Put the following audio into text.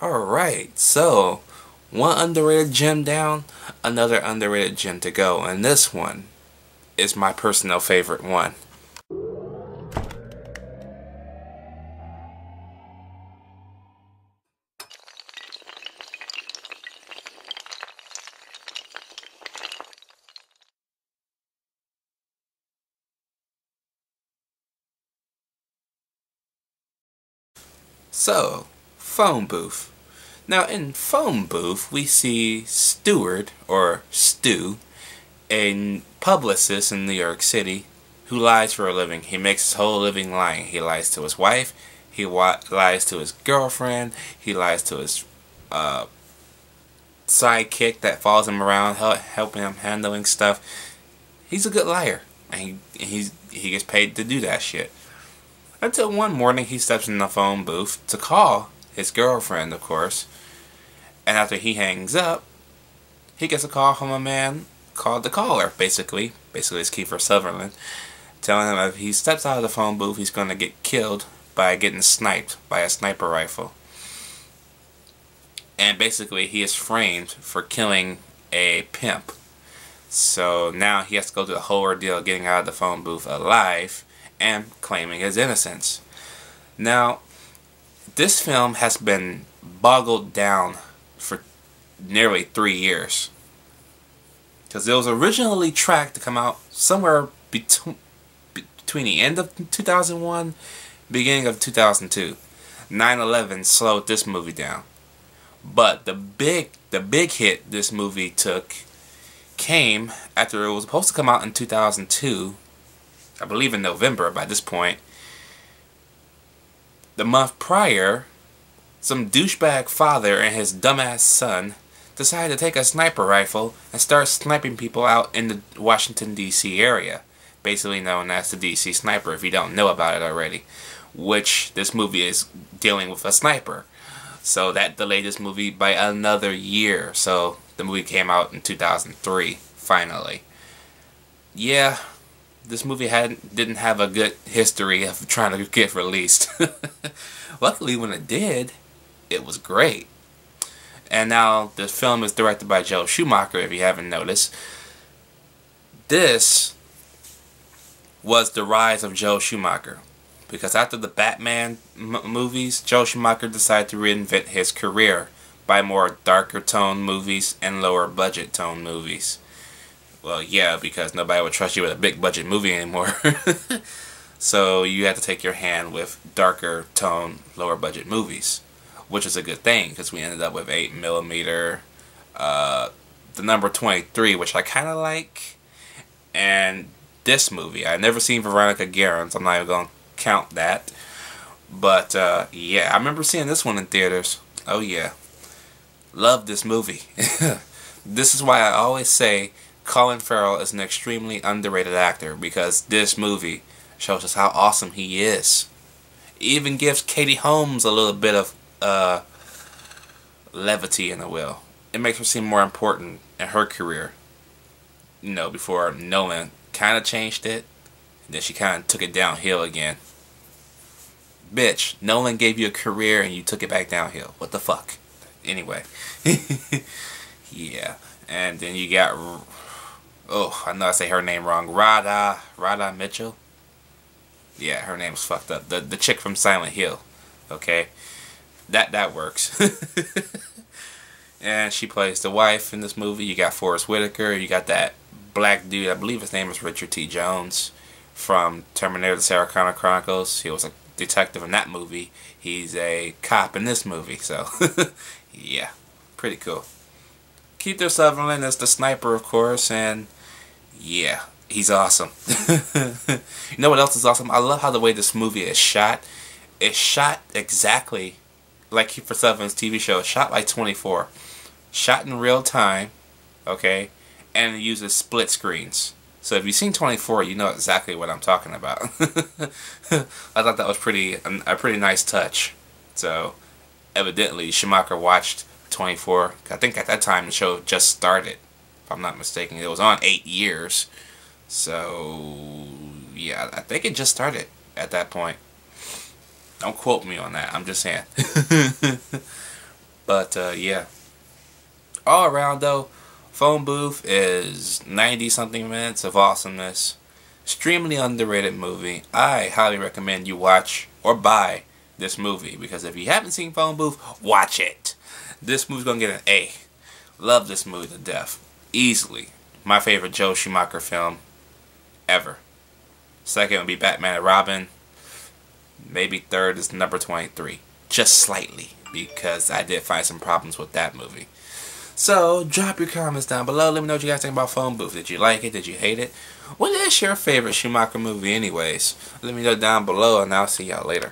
Alright, so one underrated gem down, another underrated gem to go, and this one is my personal favorite one. So, phone booth. Now in phone booth we see Stewart, or Stu, a publicist in New York City who lies for a living. He makes his whole living lying. He lies to his wife, he lies to his girlfriend, he lies to his sidekick that follows him around, helping him handling stuff. He's a good liar, and he gets paid to do that shit. Until one morning he steps in the phone booth to call his girlfriend, of course. And after he hangs up, he gets a call from a man called the caller, basically. Basically it's Kiefer Sutherland, telling him if he steps out of the phone booth he's going to get killed by getting sniped by a sniper rifle. And basically he is framed for killing a pimp. So now he has to go through the whole ordeal of getting out of the phone booth alive and claiming his innocence. Now, this film has been boggled down for nearly 3 years. Because it was originally tracked to come out somewhere between the end of 2001, beginning of 2002. 9/11 slowed this movie down. But the big hit this movie took came after it was supposed to come out in 2002, I believe in November by this point. The month prior, some douchebag father and his dumbass son decided to take a sniper rifle and start sniping people out in the Washington, D.C. area. Basically known as the D.C. Sniper, if you don't know about it already. Which this movie is dealing with a sniper. So that delayed this movie by another year. So the movie came out in 2003, finally. Yeah, this movie didn't have a good history of trying to get released. Luckily, when it did, it was great. And now this film is directed by Schumacher, if you haven't noticed. This was the rise of Schumacher. Because after the Batman movies, Schumacher decided to reinvent his career by more darker tone movies and lower budget tone movies. Well, yeah, because nobody would trust you with a big budget movie anymore. So you had to take your hand with darker tone, lower budget movies. Which is a good thing, because we ended up with 8mm, the number 23, which I kind of like, and this movie. I've never seen Veronica Guerin, so I'm not even going to count that. But, yeah, I remember seeing this one in theaters. Oh, yeah. Love this movie. This is why I always say Colin Farrell is an extremely underrated actor, because this movie shows us how awesome he is. It even gives Katie Holmes a little bit of levity in the will. It makes her seem more important in her career. You know, before Nolan kind of changed it, and then she kind of took it downhill again. Bitch, Nolan gave you a career and you took it back downhill. What the fuck? Anyway. Yeah. And then you got, oh, I know I say her name wrong. Radha Mitchell. Yeah, her name's fucked up. The chick from Silent Hill. Okay. That works. And she plays the wife in this movie. You got Forrest Whitaker. You got that black dude. I believe his name is Richard T. Jones from Terminator: The Sarah Connor Chronicles. He was a detective in that movie. He's a cop in this movie. So, yeah, pretty cool. Kiefer Sutherland is the sniper, of course, and yeah, he's awesome. You know what else is awesome? I love how the way this movie is shot. It's shot exactly like Kiefer Sutherland's TV show. It's shot like 24. Shot in real time, okay, and it uses split screens. So if you've seen 24, you know exactly what I'm talking about. I thought that was a pretty nice touch. So evidently Schumacher watched 24. I think at that time the show just started, if I'm not mistaken. It was on 8 years. So yeah, I think it just started at that point. Don't quote me on that. I'm just saying. But yeah, all around though, Phone Booth is 90 something minutes of awesomeness. Extremely underrated movie. I highly recommend you watch or buy this movie, because if you haven't seen Phone Booth, watch it. This movie's gonna get an A. Love this movie to death. Easily my favorite Joe Schumacher film ever. Second would be Batman and Robin. Maybe third is number 23. Just slightly, because I did find some problems with that movie. So, drop your comments down below. Let me know what you guys think about Phone Booth. Did you like it? Did you hate it? What is your favorite Schumacher movie anyways? Let me know down below, and I'll see y'all later.